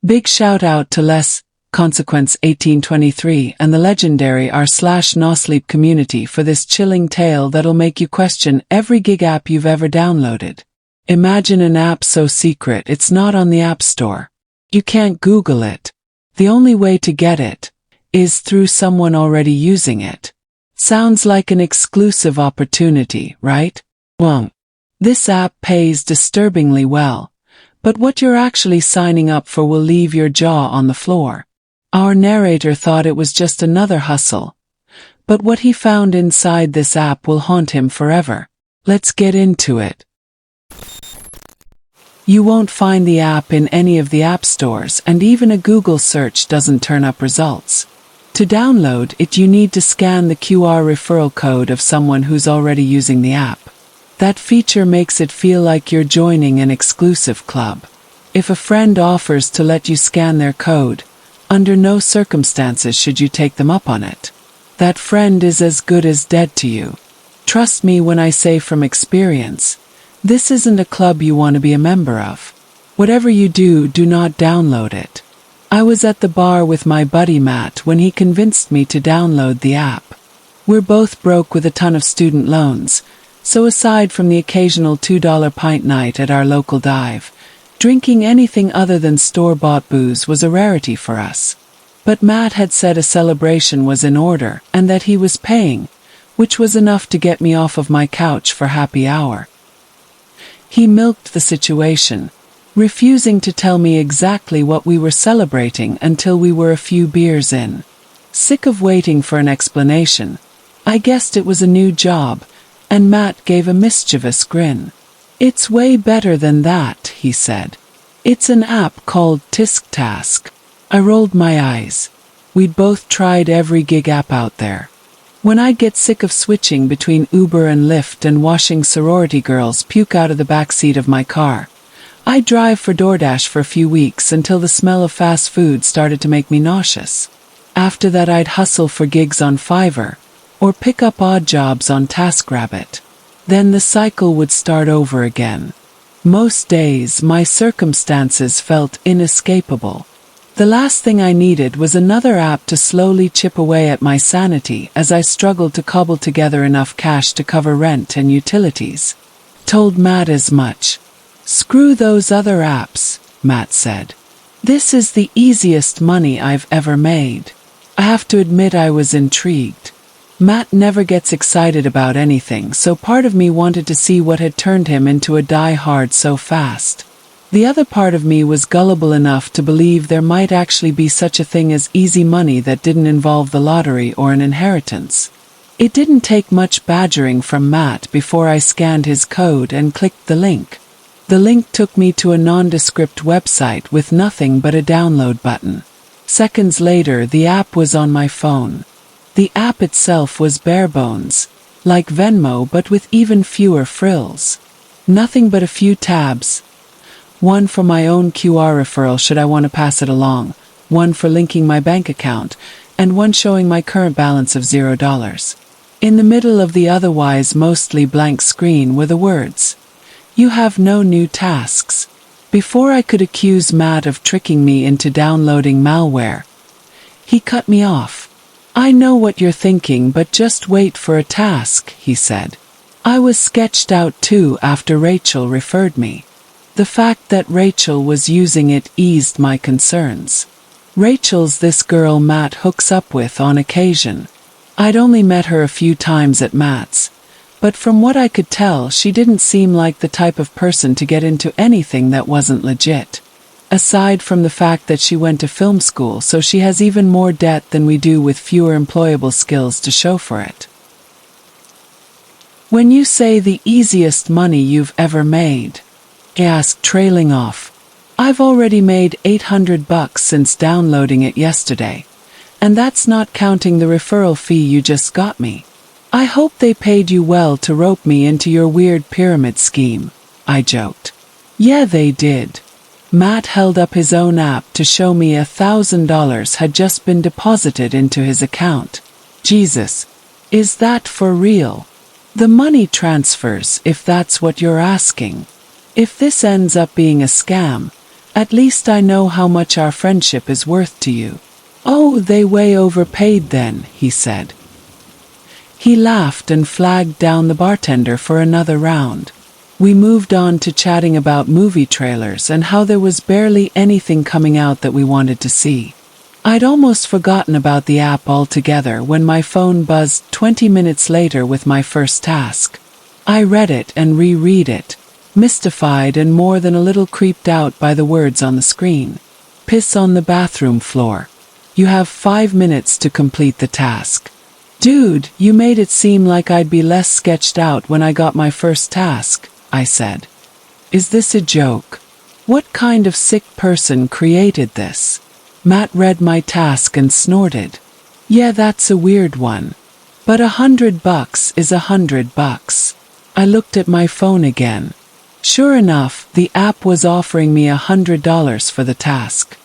Big shout out to Les, Consequence 1823 and the legendary r/NoSleep community for this chilling tale that'll make you question every gig app you've ever downloaded. Imagine an app so secret it's not on the App Store. You can't Google it. The only way to get it is through someone already using it. Sounds like an exclusive opportunity, right? Well, this app pays disturbingly well, but what you're actually signing up for will leave your jaw on the floor. Our narrator thought it was just another hustle, but what he found inside this app will haunt him forever. Let's get into it. You won't find the app in any of the app stores, and even a Google search doesn't turn up results. To download it, you need to scan the QR referral code of someone who's already using the app. That feature makes it feel like you're joining an exclusive club. If a friend offers to let you scan their code, under no circumstances should you take them up on it. That friend is as good as dead to you. Trust me when I say from experience, this isn't a club you want to be a member of. Whatever you do, do not download it. I was at the bar with my buddy Matt when he convinced me to download the app. We're both broke with a ton of student loans, so aside from the occasional $2 pint night at our local dive, drinking anything other than store-bought booze was a rarity for us. But Matt had said a celebration was in order and that he was paying, which was enough to get me off of my couch for happy hour. He milked the situation, refusing to tell me exactly what we were celebrating until we were a few beers in. Sick of waiting for an explanation, I guessed it was a new job, and Matt gave a mischievous grin. "It's way better than that," he said. "It's an app called TiskTask." I rolled my eyes. We'd both tried every gig app out there. When I'd get sick of switching between Uber and Lyft and watching sorority girls puke out of the backseat of my car, I'd drive for DoorDash for a few weeks until the smell of fast food started to make me nauseous. After that, I'd hustle for gigs on Fiverr, or pick up odd jobs on TaskRabbit. Then the cycle would start over again. Most days, my circumstances felt inescapable. The last thing I needed was another app to slowly chip away at my sanity as I struggled to cobble together enough cash to cover rent and utilities. Told Matt as much. "Screw those other apps," Matt said. "This is the easiest money I've ever made." I have to admit I was intrigued. Matt never gets excited about anything, so part of me wanted to see what had turned him into a die-hard so fast. The other part of me was gullible enough to believe there might actually be such a thing as easy money that didn't involve the lottery or an inheritance. It didn't take much badgering from Matt before I scanned his code and clicked the link. The link took me to a nondescript website with nothing but a download button. Seconds later, the app was on my phone. The app itself was bare bones, like Venmo but with even fewer frills. Nothing but a few tabs. One for my own QR referral should I want to pass it along, one for linking my bank account, and one showing my current balance of $0. In the middle of the otherwise mostly blank screen were the words, "You have no new tasks." Before I could accuse Matt of tricking me into downloading malware, he cut me off. "I know what you're thinking, but just wait for a task," he said. I was sketched out too after Rachel referred me. The fact that Rachel was using it eased my concerns. Rachel's this girl Matt hooks up with on occasion. I'd only met her a few times at Matt's, but from what I could tell, she didn't seem like the type of person to get into anything that wasn't legit. Aside from the fact that she went to film school, so she has even more debt than we do with fewer employable skills to show for it. "When you say the easiest money you've ever made," I asked, trailing off. "I've already made $800 since downloading it yesterday, and that's not counting the referral fee you just got me. I hope they paid you well to rope me into your weird pyramid scheme," I joked. "Yeah, they did." Matt held up his own app to show me $1,000 had just been deposited into his account. Jesus, is that for real? The money transfers, if that's what you're asking. If this ends up being a scam, At least I know how much our friendship is worth to you. Oh, they way overpaid then, he said. He laughed and flagged down the bartender for another round. We moved on to chatting about movie trailers and how there was barely anything coming out that we wanted to see. I'd almost forgotten about the app altogether when my phone buzzed 20 minutes later with my first task. I read it and reread it, mystified and more than a little creeped out by the words on the screen. Piss on the bathroom floor. You have 5 minutes to complete the task. Dude, you made it seem like I'd be less sketched out when I got my first task, I said. Is this a joke? What kind of sick person created this? Matt read my task and snorted. Yeah, that's a weird one. But $100 is $100. I looked at my phone again. Sure enough, the app was offering me $100 for the task.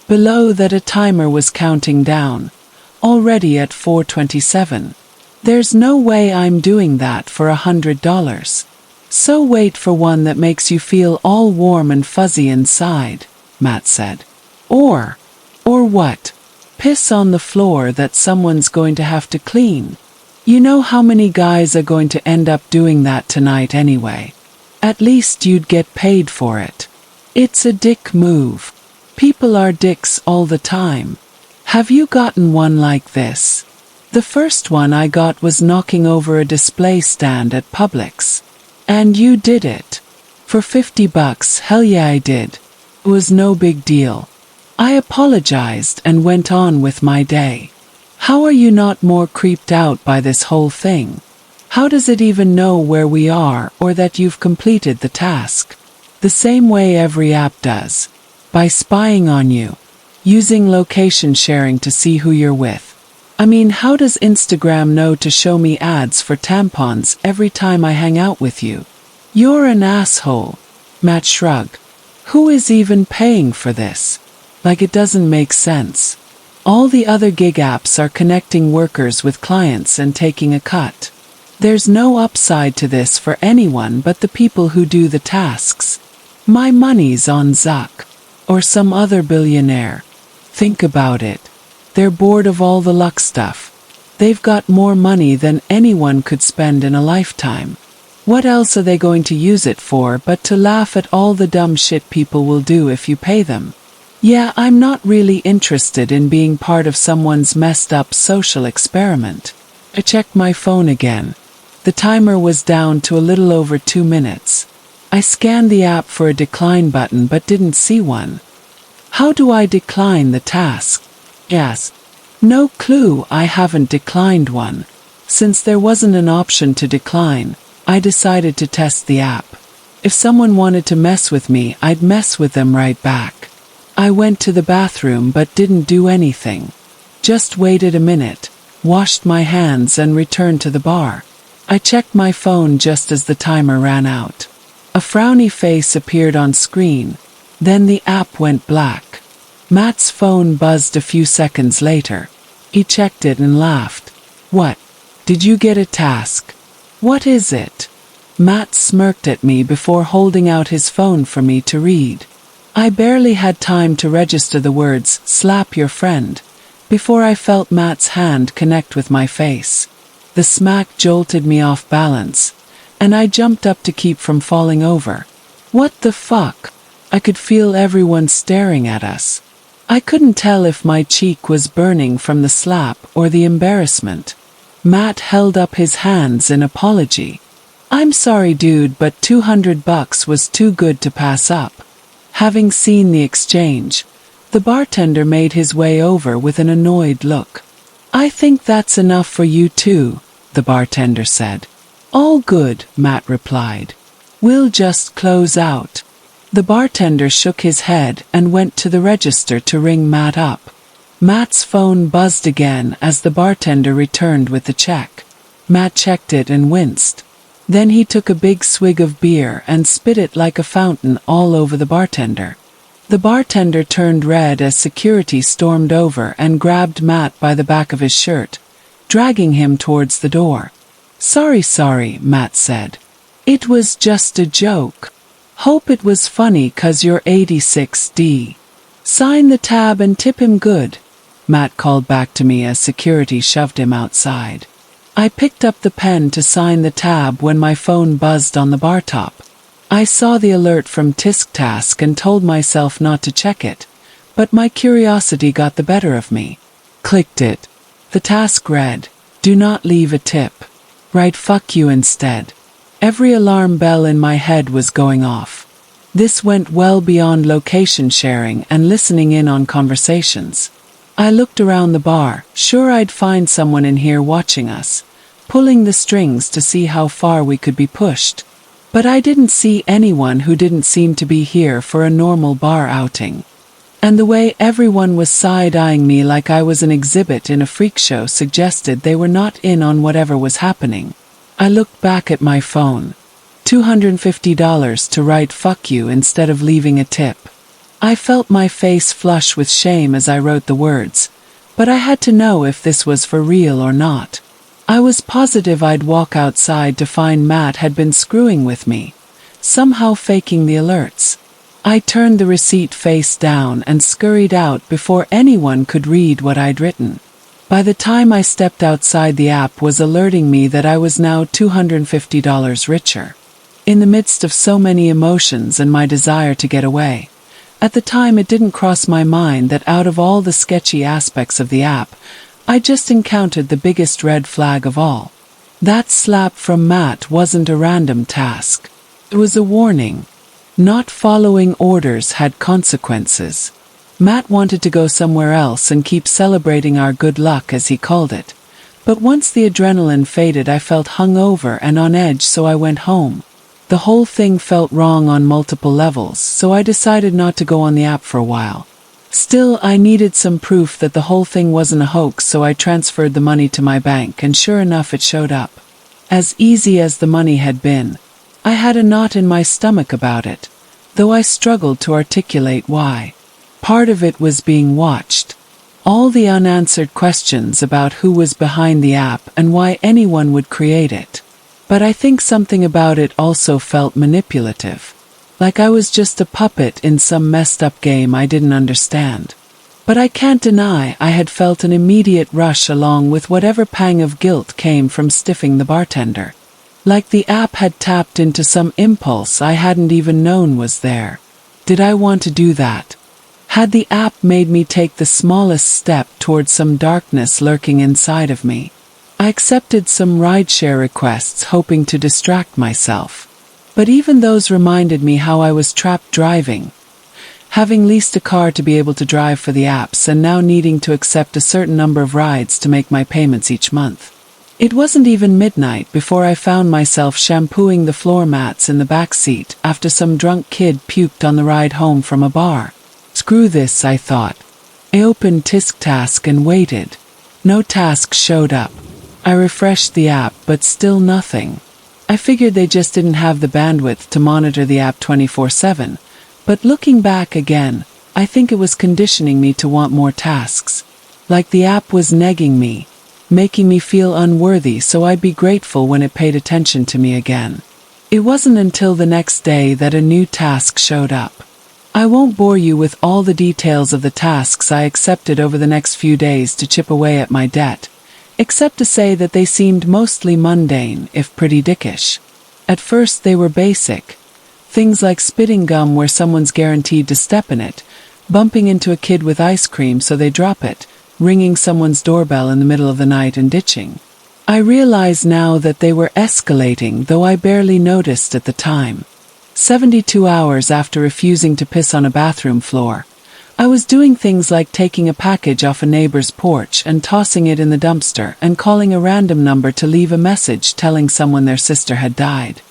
Below that, a timer was counting down, already at 4:27. There's no way I'm doing that for $100. So wait for one that makes you feel all warm and fuzzy inside, Matt said. Or what? Piss on the floor that someone's going to have to clean. You know how many guys are going to end up doing that tonight anyway. At least you'd get paid for it. It's a dick move. People are dicks all the time. Have you gotten one like this? The first one I got was knocking over a display stand at Publix. And you did it. For $50, hell yeah I did. It was no big deal. I apologized and went on with my day. How are you not more creeped out by this whole thing? How does it even know where we are or that you've completed the task? The same way every app does. By spying on you. Using location sharing to see who you're with. I mean, how does Instagram know to show me ads for tampons every time I hang out with you? You're an asshole. Matt shrugged. Who is even paying for this? Like, it doesn't make sense. All the other gig apps are connecting workers with clients and taking a cut. There's no upside to this for anyone but the people who do the tasks. My money's on Zuck. Or some other billionaire. Think about it. They're bored of all the luck stuff. They've got more money than anyone could spend in a lifetime. What else are they going to use it for but to laugh at all the dumb shit people will do if you pay them? Yeah, I'm not really interested in being part of someone's messed up social experiment. I checked my phone again. The timer was down to a little over 2 minutes. I scanned the app for a decline button but didn't see one. How do I decline the task? Yes. No clue. I haven't declined one. Since there wasn't an option to decline, I decided to test the app. If someone wanted to mess with me, I'd mess with them right back. I went to the bathroom but didn't do anything. Just waited a minute, washed my hands and returned to the bar. I checked my phone just as the timer ran out. A frowny face appeared on screen, then the app went black. Matt's phone buzzed a few seconds later. He checked it and laughed. What? Did you get a task? What is it? Matt smirked at me before holding out his phone for me to read. I barely had time to register the words, "slap your friend," before I felt Matt's hand connect with my face. The smack jolted me off balance, and I jumped up to keep from falling over. What the fuck? I could feel everyone staring at us. I couldn't tell if my cheek was burning from the slap or the embarrassment. Matt held up his hands in apology. I'm sorry dude, but $200 was too good to pass up. Having seen the exchange, the bartender made his way over with an annoyed look. I think that's enough for you too, the bartender said. All good, Matt replied. We'll just close out. The bartender shook his head and went to the register to ring Matt up. Matt's phone buzzed again as the bartender returned with the check. Matt checked it and winced. Then he took a big swig of beer and spit it like a fountain all over the bartender. The bartender turned red as security stormed over and grabbed Matt by the back of his shirt, dragging him towards the door. Sorry, Matt said. It was just a joke. Hope it was funny 'cause you're 86D. Sign the tab and tip him good, Matt called back to me as security shoved him outside. I picked up the pen to sign the tab when my phone buzzed on the bar top. I saw the alert from TiskTask and told myself not to check it, but my curiosity got the better of me. Clicked it. The task read, "Do not leave a tip. Write fuck you instead." Every alarm bell in my head was going off. This went well beyond location sharing and listening in on conversations. I looked around the bar, sure I'd find someone in here watching us, pulling the strings to see how far we could be pushed. But I didn't see anyone who didn't seem to be here for a normal bar outing. And the way everyone was side-eyeing me like I was an exhibit in a freak show suggested they were not in on whatever was happening. I looked back at my phone. $250 to write fuck you instead of leaving a tip. I felt my face flush with shame as I wrote the words, but I had to know if this was for real or not. I was positive I'd walk outside to find Matt had been screwing with me, somehow faking the alerts. I turned the receipt face down and scurried out before anyone could read what I'd written. By the time I stepped outside, the app was alerting me that I was now $250 richer. In the midst of so many emotions and my desire to get away, at the time it didn't cross my mind that out of all the sketchy aspects of the app, I just encountered the biggest red flag of all. That slap from Matt wasn't a random task. It was a warning. Not following orders had consequences. Matt wanted to go somewhere else and keep celebrating our good luck, as he called it. But once the adrenaline faded, I felt hungover and on edge, so I went home. The whole thing felt wrong on multiple levels, so I decided not to go on the app for a while. Still, I needed some proof that the whole thing wasn't a hoax, so I transferred the money to my bank, and sure enough it showed up. As easy as the money had been, I had a knot in my stomach about it, though I struggled to articulate why. Part of it was being watched. All the unanswered questions about who was behind the app and why anyone would create it. But I think something about it also felt manipulative. Like I was just a puppet in some messed up game I didn't understand. But I can't deny I had felt an immediate rush along with whatever pang of guilt came from stiffing the bartender. Like the app had tapped into some impulse I hadn't even known was there. Did I want to do that? Had the app made me take the smallest step towards some darkness lurking inside of me? I accepted some rideshare requests hoping to distract myself. But even those reminded me how I was trapped driving. Having leased a car to be able to drive for the apps and now needing to accept a certain number of rides to make my payments each month. It wasn't even midnight before I found myself shampooing the floor mats in the back seat after some drunk kid puked on the ride home from a bar. Screw this, I thought. I opened TiskTask and waited. No tasks showed up. I refreshed the app, but still nothing. I figured they just didn't have the bandwidth to monitor the app 24/7, but looking back again, I think it was conditioning me to want more tasks. Like the app was negging me, making me feel unworthy so I'd be grateful when it paid attention to me again. It wasn't until the next day that a new task showed up. I won't bore you with all the details of the tasks I accepted over the next few days to chip away at my debt, except to say that they seemed mostly mundane, if pretty dickish. At first they were basic. Things like spitting gum where someone's guaranteed to step in it, bumping into a kid with ice cream so they drop it, ringing someone's doorbell in the middle of the night and ditching. I realize now that they were escalating, though I barely noticed at the time. 72 hours after refusing to piss on a bathroom floor, I was doing things like taking a package off a neighbor's porch and tossing it in the dumpster and calling a random number to leave a message telling someone their sister had died.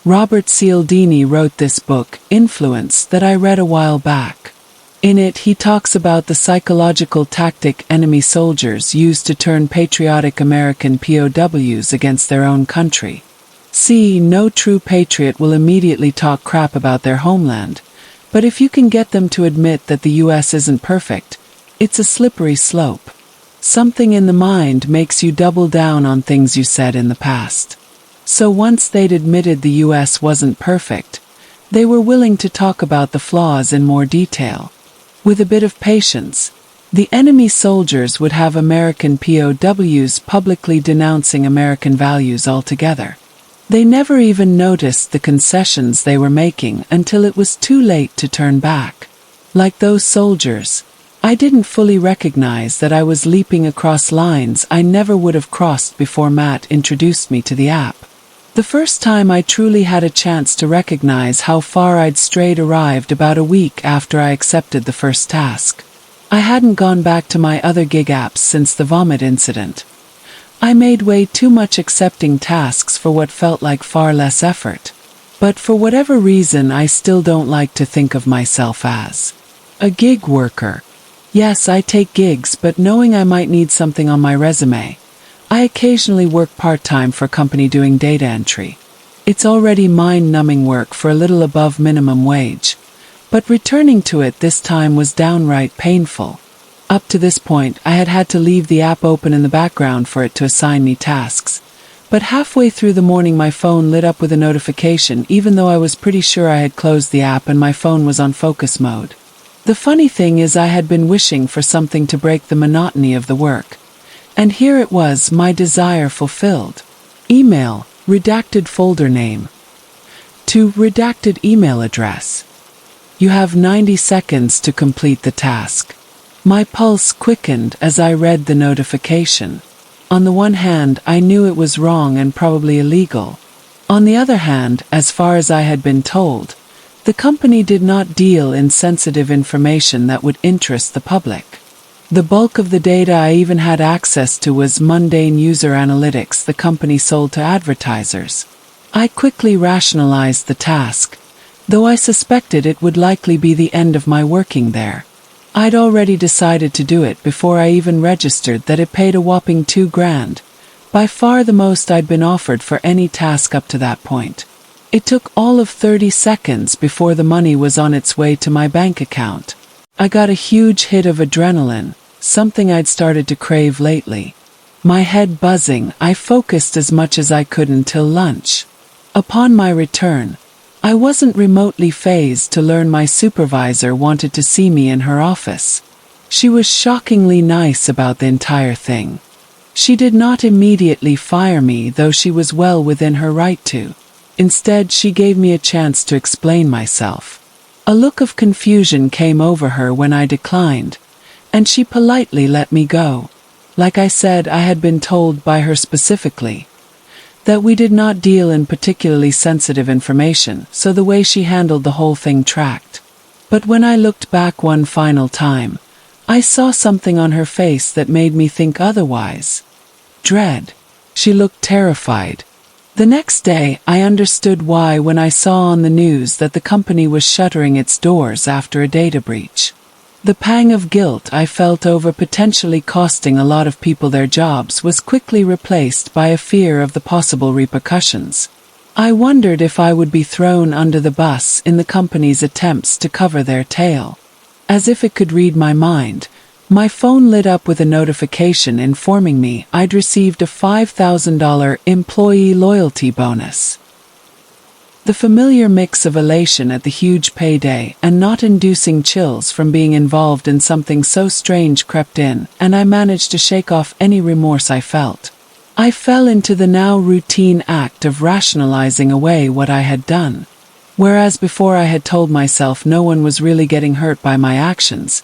Robert Cialdini wrote this book, Influence, that I read a while back. In it, he talks about the psychological tactic enemy soldiers use to turn patriotic American POWs against their own country. See, no true patriot will immediately talk crap about their homeland. But if you can get them to admit that the US isn't perfect, it's a slippery slope. Something in the mind makes you double down on things you said in the past. So once they'd admitted the US wasn't perfect, They were willing to talk about the flaws in more detail. With a bit of patience, the enemy soldiers would have American POWs publicly denouncing American values altogether. They never even noticed the concessions they were making until it was too late to turn back. Like those soldiers, I didn't fully recognize that I was leaping across lines I never would have crossed before Matt introduced me to the app. The first time I truly had a chance to recognize how far I'd strayed arrived about a week after I accepted the first task. I hadn't gone back to my other gig apps since the vomit incident. I made way too much accepting tasks for what felt like far less effort. But for whatever reason, I still don't like to think of myself as a gig worker. Yes, I take gigs, but knowing I might need something on my resume, I occasionally work part-time for a company doing data entry. It's already mind-numbing work for a little above minimum wage, but returning to it this time was downright painful. Up to this point, I had had to leave the app open in the background for it to assign me tasks. But halfway through the morning my phone lit up with a notification even though I was pretty sure I had closed the app and my phone was on focus mode. The funny thing is I had been wishing for something to break the monotony of the work. And here it was, my desire fulfilled. Email, redacted folder name. To redacted email address. You have 90 seconds to complete the task. My pulse quickened as I read the notification. On the one hand, I knew it was wrong and probably illegal. On the other hand, as far as I had been told, the company did not deal in sensitive information that would interest the public. The bulk of the data I even had access to was mundane user analytics the company sold to advertisers. I quickly rationalized the task, though I suspected it would likely be the end of my working there. I'd already decided to do it before I even registered that it paid a whopping $2,000, by far the most I'd been offered for any task up to that point. It took all of 30 seconds before the money was on its way to my bank account. I got a huge hit of adrenaline, something I'd started to crave lately. My head buzzing, I focused as much as I could until lunch. Upon my return, I wasn't remotely fazed to learn my supervisor wanted to see me in her office. She was shockingly nice about the entire thing. She did not immediately fire me, though she was well within her right to. Instead, she gave me a chance to explain myself. A look of confusion came over her when I declined, and she politely let me go. Like I said, I had been told by her specifically that we did not deal in particularly sensitive information, so the way she handled the whole thing tracked. But when I looked back one final time, I saw something on her face that made me think otherwise. Dread. She looked terrified. The next day, I understood why when I saw on the news that the company was shuttering its doors after a data breach. The pang of guilt I felt over potentially costing a lot of people their jobs was quickly replaced by a fear of the possible repercussions. I wondered if I would be thrown under the bus in the company's attempts to cover their tail. As if it could read my mind, my phone lit up with a notification informing me I'd received a $5,000 employee loyalty bonus. The familiar mix of elation at the huge payday and not inducing chills from being involved in something so strange crept in, and I managed to shake off any remorse I felt. I fell into the now routine act of rationalizing away what I had done. Whereas before I had told myself no one was really getting hurt by my actions,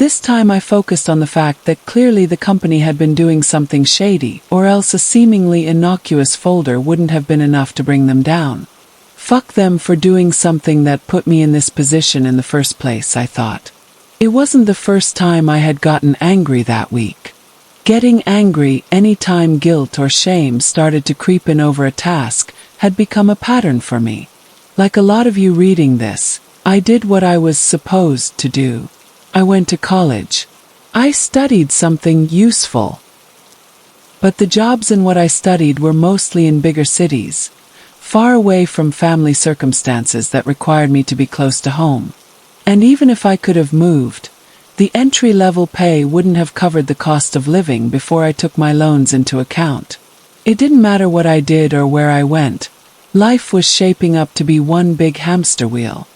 this time I focused on the fact that clearly the company had been doing something shady, or else a seemingly innocuous folder wouldn't have been enough to bring them down. Fuck them for doing something that put me in this position in the first place, I thought. It wasn't the first time I had gotten angry that week. Getting angry any time guilt or shame started to creep in over a task had become a pattern for me. Like a lot of you reading this, I did what I was supposed to do. I went to college. I studied something useful. But the jobs in what I studied were mostly in bigger cities, far away from family circumstances that required me to be close to home. And even if I could have moved, the entry-level pay wouldn't have covered the cost of living before I took my loans into account. It didn't matter what I did or where I went. Life was shaping up to be one big hamster wheel.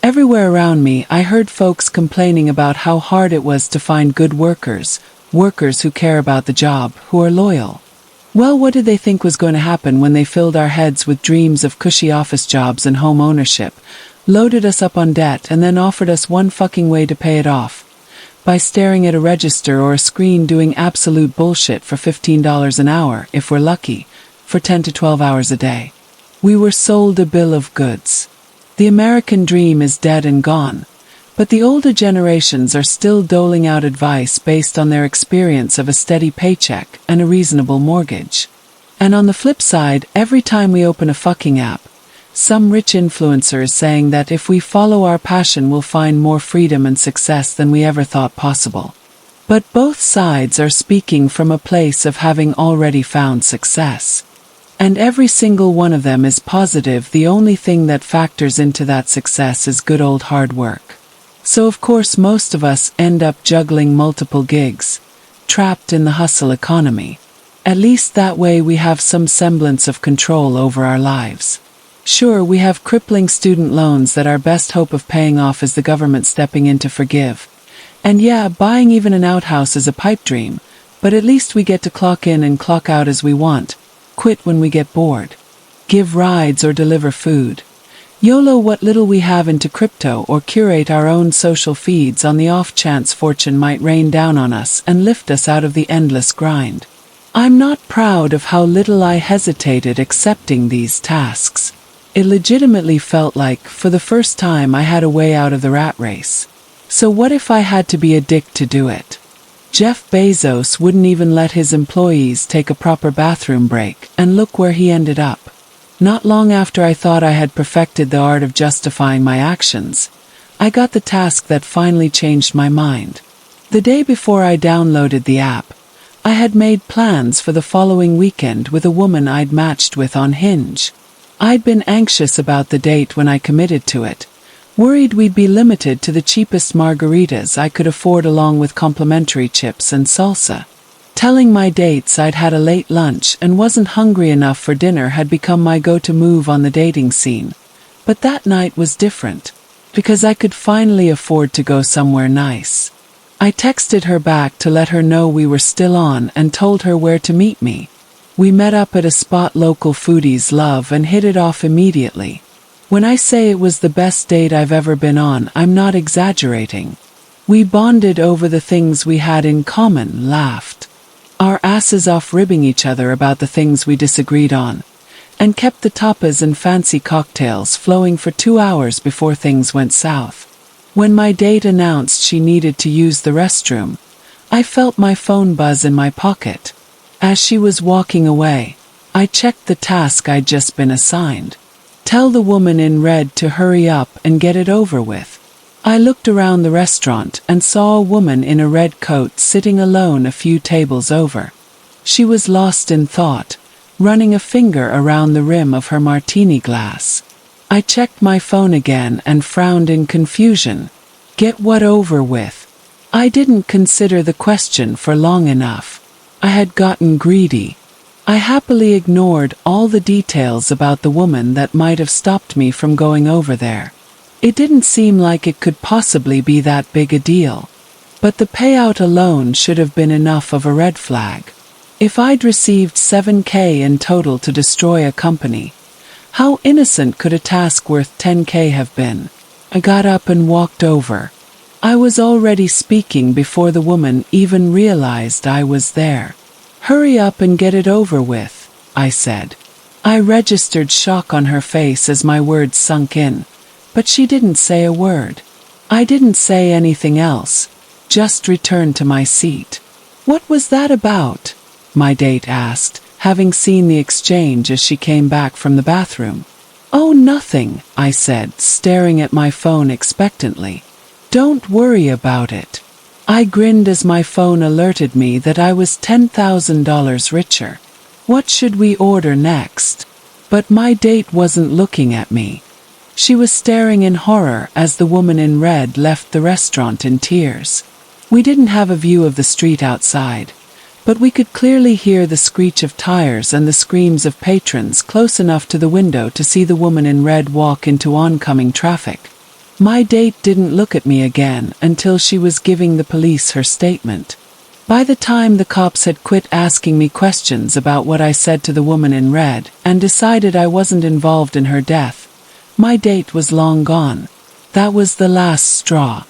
Everywhere around me, I heard folks complaining about how hard it was to find good workers who care about the job, who are loyal. Well, what did they think was going to happen when they filled our heads with dreams of cushy office jobs and home ownership, loaded us up on debt, and then offered us one fucking way to pay it off? By staring at a register or a screen doing absolute bullshit for $15 an hour, if we're lucky, for 10 to 12 hours a day. We were sold a bill of goods. The American dream is dead and gone, but the older generations are still doling out advice based on their experience of a steady paycheck and a reasonable mortgage. And on the flip side, every time we open a fucking app, some rich influencer is saying that if we follow our passion we'll find more freedom and success than we ever thought possible. But both sides are speaking from a place of having already found success. And every single one of them is positive the only thing that factors into that success is good old hard work. So of course most of us end up juggling multiple gigs, trapped in the hustle economy. At least that way we have some semblance of control over our lives. Sure, we have crippling student loans that our best hope of paying off is the government stepping in to forgive. And yeah, buying even an outhouse is a pipe dream, but at least we get to clock in and clock out as we want. Quit when we get bored. Give rides or deliver food. YOLO what little we have into crypto or curate our own social feeds on the off chance fortune might rain down on us and lift us out of the endless grind. I'm not proud of how little I hesitated accepting these tasks. It legitimately felt like, for the first time, I had a way out of the rat race. So what if I had to be a dick to do it? Jeff Bezos wouldn't even let his employees take a proper bathroom break, and look where he ended up. Not long after I thought I had perfected the art of justifying my actions, I got the task that finally changed my mind. The day before I downloaded the app, I had made plans for the following weekend with a woman I'd matched with on Hinge. I'd been anxious about the date when I committed to it, worried we'd be limited to the cheapest margaritas I could afford along with complimentary chips and salsa. Telling my dates I'd had a late lunch and wasn't hungry enough for dinner had become my go-to move on the dating scene. But that night was different, because I could finally afford to go somewhere nice. I texted her back to let her know we were still on and told her where to meet me. We met up at a spot local foodies love and hit it off immediately. When I say it was the best date I've ever been on, I'm not exaggerating. We bonded over the things we had in common, laughed our asses off ribbing each other about the things we disagreed on, and kept the tapas and fancy cocktails flowing for 2 hours before things went south. When my date announced she needed to use the restroom, I felt my phone buzz in my pocket. As she was walking away, I checked the task I'd just been assigned. Tell the woman in red to hurry up and get it over with. I looked around the restaurant and saw a woman in a red coat sitting alone a few tables over. She was lost in thought, running a finger around the rim of her martini glass. I checked my phone again and frowned in confusion. Get what over with? I didn't consider the question for long enough. I had gotten greedy. I happily ignored all the details about the woman that might have stopped me from going over there. It didn't seem like it could possibly be that big a deal. But the payout alone should have been enough of a red flag. If I'd received $7,000 in total to destroy a company, how innocent could a task worth $10,000 have been? I got up and walked over. I was already speaking before the woman even realized I was there. Hurry up and get it over with, I said. I registered shock on her face as my words sunk in, but she didn't say a word. I didn't say anything else, just returned to my seat. What was that about? My date asked, having seen the exchange as she came back from the bathroom. Oh, nothing, I said, staring at my phone expectantly. Don't worry about it. I grinned as my phone alerted me that I was $10,000 richer. What should we order next? But my date wasn't looking at me. She was staring in horror as the woman in red left the restaurant in tears. We didn't have a view of the street outside, but we could clearly hear the screech of tires and the screams of patrons close enough to the window to see the woman in red walk into oncoming traffic. My date didn't look at me again until she was giving the police her statement. By the time the cops had quit asking me questions about what I said to the woman in red and decided I wasn't involved in her death, my date was long gone. That was the last straw.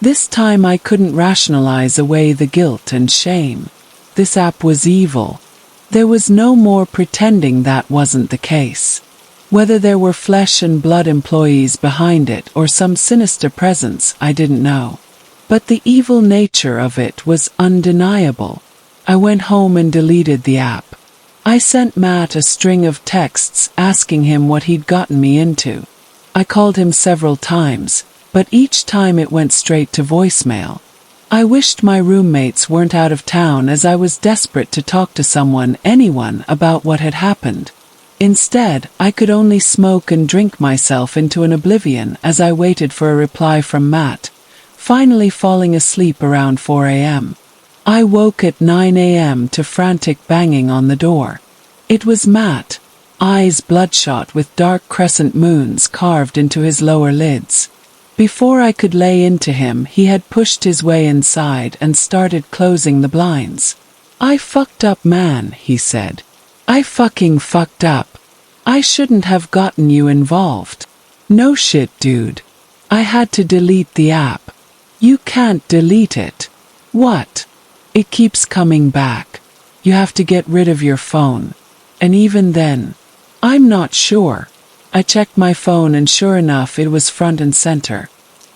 This time I couldn't rationalize away the guilt and shame. This app was evil. There was no more pretending that wasn't the case. Whether there were flesh and blood employees behind it or some sinister presence, I didn't know. But the evil nature of it was undeniable. I went home and deleted the app. I sent Matt a string of texts asking him what he'd gotten me into. I called him several times, but each time it went straight to voicemail. I wished my roommates weren't out of town as I was desperate to talk to someone, anyone, about what had happened. Instead, I could only smoke and drink myself into an oblivion as I waited for a reply from Matt, finally falling asleep around 4 a.m. I woke at 9 a.m. to frantic banging on the door. It was Matt, eyes bloodshot with dark crescent moons carved into his lower lids. Before I could lay into him, he had pushed his way inside and started closing the blinds. "I fucked up, man," he said. "I fucking fucked up. I shouldn't have gotten you involved." "No shit, dude. I had to delete the app." "You can't delete it." "What?" "It keeps coming back. You have to get rid of your phone." "And even then?" "I'm not sure." I checked my phone and sure enough it was front and center.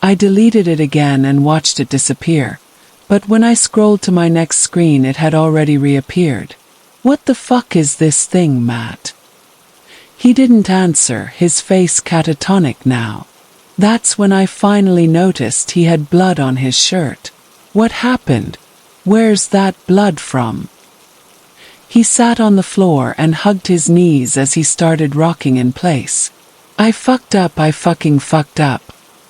I deleted it again and watched it disappear, but when I scrolled to my next screen it had already reappeared. "What the fuck is this thing, Matt?" He didn't answer, his face catatonic now. That's when I finally noticed he had blood on his shirt. "What happened? Where's that blood from?" He sat on the floor and hugged his knees as he started rocking in place. "I fucked up, I fucking fucked up.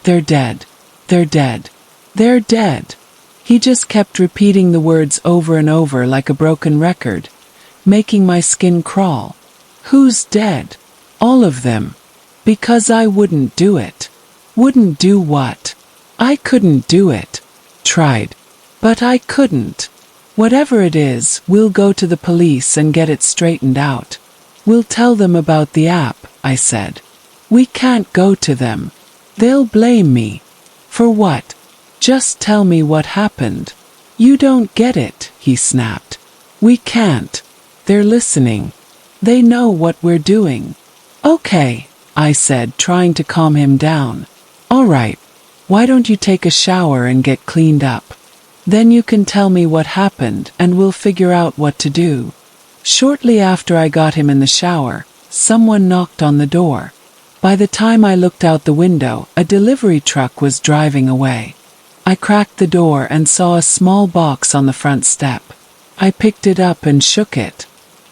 They're dead. They're dead. They're dead." He just kept repeating the words over and over like a broken record, making my skin crawl. "Who's dead?" "All of them." "Because I wouldn't do it." "Wouldn't do what?" "I couldn't do it." "Tried. But I couldn't." "Whatever it is, we'll go to the police and get it straightened out. We'll tell them about the app," I said. "We can't go to them. They'll blame me." "For what?" "Just tell me what happened." "You don't get it," he snapped. "We can't. They're listening. They know what we're doing." "Okay," I said, trying to calm him down. "All right. Why don't you take a shower and get cleaned up? Then you can tell me what happened and we'll figure out what to do." Shortly after I got him in the shower, someone knocked on the door. By the time I looked out the window, a delivery truck was driving away. I cracked the door and saw a small box on the front step. I picked it up and shook it.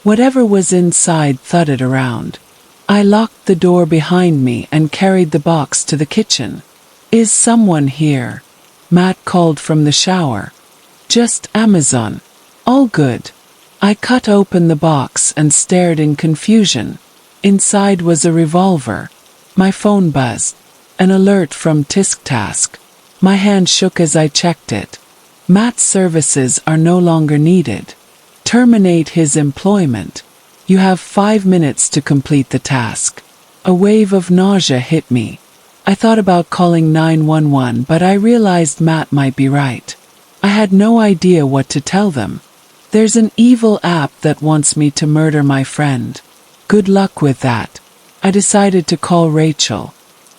Whatever was inside thudded around. I locked the door behind me and carried the box to the kitchen. "Is someone here?" Matt called from the shower. "Just Amazon. All good." I cut open the box and stared in confusion. Inside was a revolver. My phone buzzed. An alert from TiskTask. My hand shook as I checked it. "Matt's services are no longer needed. Terminate his employment. You have 5 minutes to complete the task." A wave of nausea hit me. I thought about calling 911, but I realized Matt might be right. I had no idea what to tell them. "There's an evil app that wants me to murder my friend." Good luck with that. I decided to call Rachel.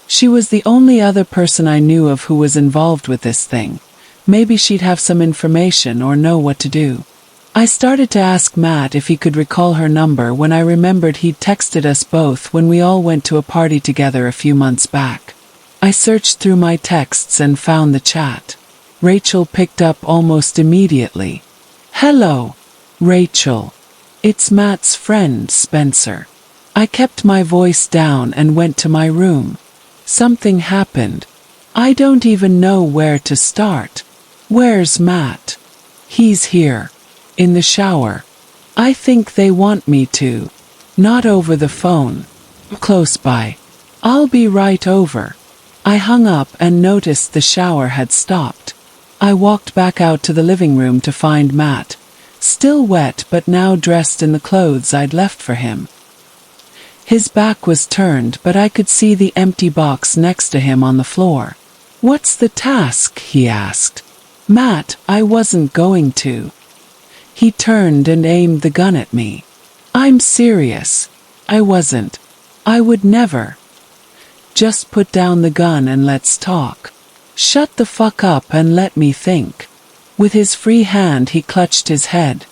She was the only other person I knew of who was involved with this thing. Maybe she'd have some information or know what to do. I started to ask Matt if he could recall her number when I remembered he'd texted us both when we all went to a party together a few months back. I searched through my texts and found the chat. Rachel picked up almost immediately. "Hello, Rachel. It's Matt's friend, Spencer." I kept my voice down and went to my room. "Something happened. I don't even know where to start." "Where's Matt?" "He's here." In the shower. I think they want me to. Not over the phone. Close by. I'll be right over. I hung up and noticed the shower had stopped. I walked back out to the living room to find Matt, still wet but now dressed in the clothes I'd left for him. His back was turned, but I could see the empty box next to him on the floor. "What's the task?" he asked. "Matt, I wasn't going to." He turned and aimed the gun at me. "I'm serious. I wasn't. I would never. Just put down the gun and let's talk. Shut the fuck up and let me think." With his free hand he clutched his head,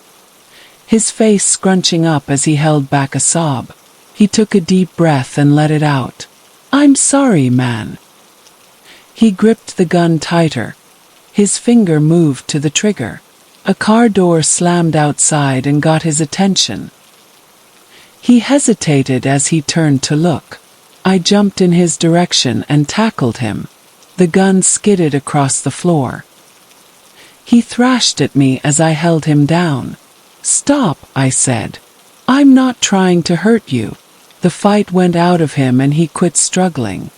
his face scrunching up as he held back a sob. He took a deep breath and let it out. "I'm sorry, man." He gripped the gun tighter. His finger moved to the trigger. A car door slammed outside and got his attention. He hesitated as he turned to look. I jumped in his direction and tackled him. The gun skidded across the floor. He thrashed at me as I held him down. "Stop," I said. "I'm not trying to hurt you." The fight went out of him and he quit struggling.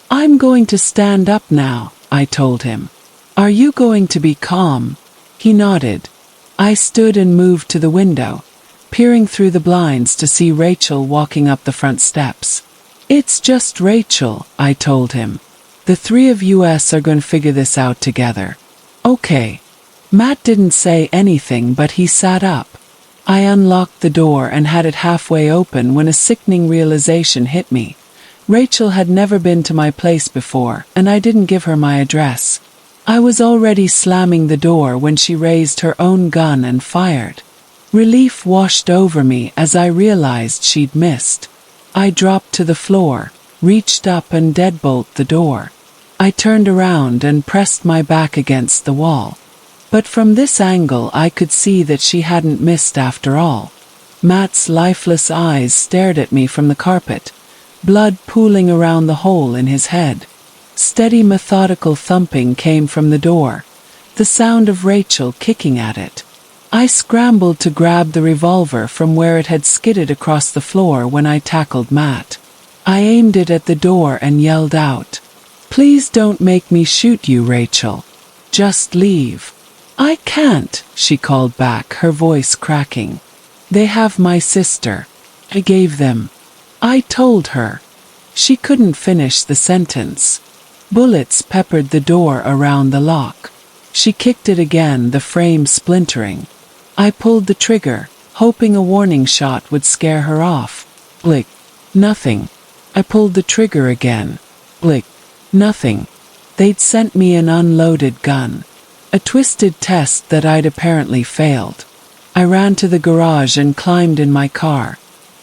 "I'm going to stand up now," I told him. "Are you going to be calm?" He nodded. I stood and moved to the window, peering through the blinds to see Rachel walking up the front steps. "It's just Rachel," I told him. "The three of us are going to figure this out together." "Okay." Matt didn't say anything, but he sat up. I unlocked the door and had it halfway open when a sickening realization hit me. Rachel had never been to my place before, and I didn't give her my address. I was already slamming the door when she raised her own gun and fired. Relief washed over me as I realized she'd missed. I dropped to the floor, reached up and deadbolt the door. I turned around and pressed my back against the wall. But from this angle I could see that she hadn't missed after all. Matt's lifeless eyes stared at me from the carpet, blood pooling around the hole in his head. Steady methodical thumping came from the door, the sound of Rachel kicking at it. I scrambled to grab the revolver from where it had skidded across the floor when I tackled Matt. I aimed it at the door and yelled out, "Please don't make me shoot you, Rachel. Just leave." "I can't," she called back, her voice cracking. "They have my sister. I gave them." I told her. She couldn't finish the sentence. Bullets peppered the door around the lock. She kicked it again, the frame splintering. I pulled the trigger, hoping a warning shot would scare her off. Blick. Nothing. I pulled the trigger again. Blick. Nothing. They'd sent me an unloaded gun. A twisted test that I'd apparently failed. I ran to the garage and climbed in my car.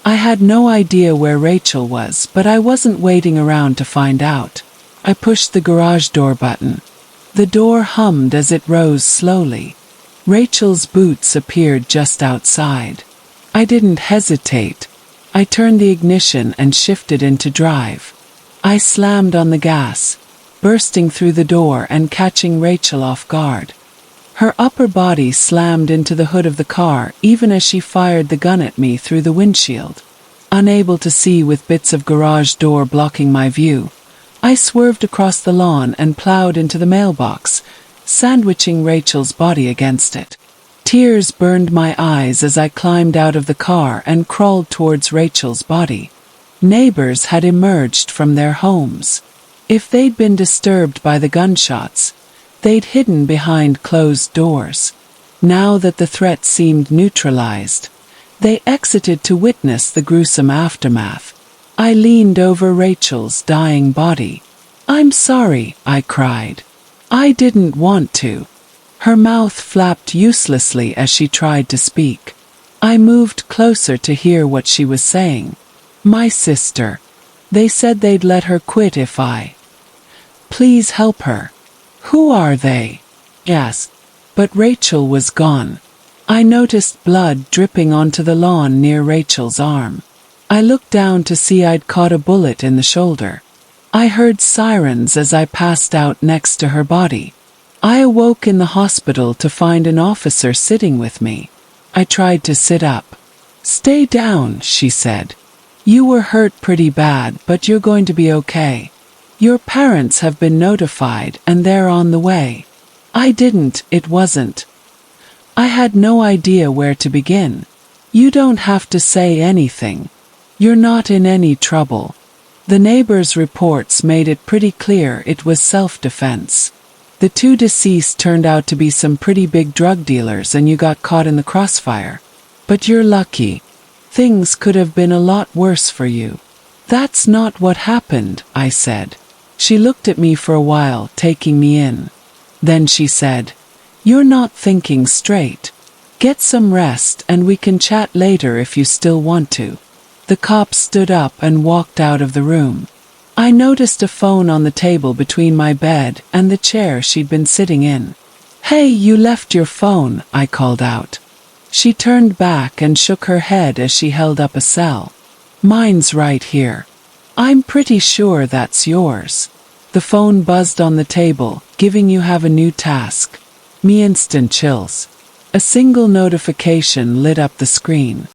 I had no idea where Rachel was, but I wasn't waiting around to find out. I pushed the garage door button. The door hummed as it rose slowly. Rachel's boots appeared just outside. I didn't hesitate. I turned the ignition and shifted into drive. I slammed on the gas, bursting through the door and catching Rachel off guard. Her upper body slammed into the hood of the car even as she fired the gun at me through the windshield. Unable to see with bits of garage door blocking my view, I swerved across the lawn and plowed into the mailbox, sandwiching Rachel's body against it. Tears burned my eyes as I climbed out of the car and crawled towards Rachel's body. Neighbors had emerged from their homes. If they'd been disturbed by the gunshots, they'd hidden behind closed doors. Now that the threat seemed neutralized, they exited to witness the gruesome aftermath. I leaned over Rachel's dying body. "I'm sorry," I cried. "I didn't want to." Her mouth flapped uselessly as she tried to speak. I moved closer to hear what she was saying. "My sister. They said they'd let her quit if I. Please help her." "Who are they?" Yes. But Rachel was gone. I noticed blood dripping onto the lawn near Rachel's arm. I looked down to see I'd caught a bullet in the shoulder. I heard sirens as I passed out next to her body. I awoke in the hospital to find an officer sitting with me. I tried to sit up. "Stay down," she said. "You were hurt pretty bad, but you're going to be okay. Your parents have been notified and they're on the way." It wasn't. I had no idea where to begin. "You don't have to say anything. You're not in any trouble. The neighbors' reports made it pretty clear it was self-defense. The two deceased turned out to be some pretty big drug dealers and you got caught in the crossfire. But you're lucky. Things could have been a lot worse for you." "That's not what happened," I said. She looked at me for a while, taking me in. Then she said, "You're not thinking straight. Get some rest and we can chat later if you still want to." The cop stood up and walked out of the room. I noticed a phone on the table between my bed and the chair she'd been sitting in. "Hey, you left your phone," I called out. She turned back and shook her head as she held up a cell. "Mine's right here. I'm pretty sure that's yours." The phone buzzed on the table, giving "You have a new task." Me instant chills. A single notification lit up the screen.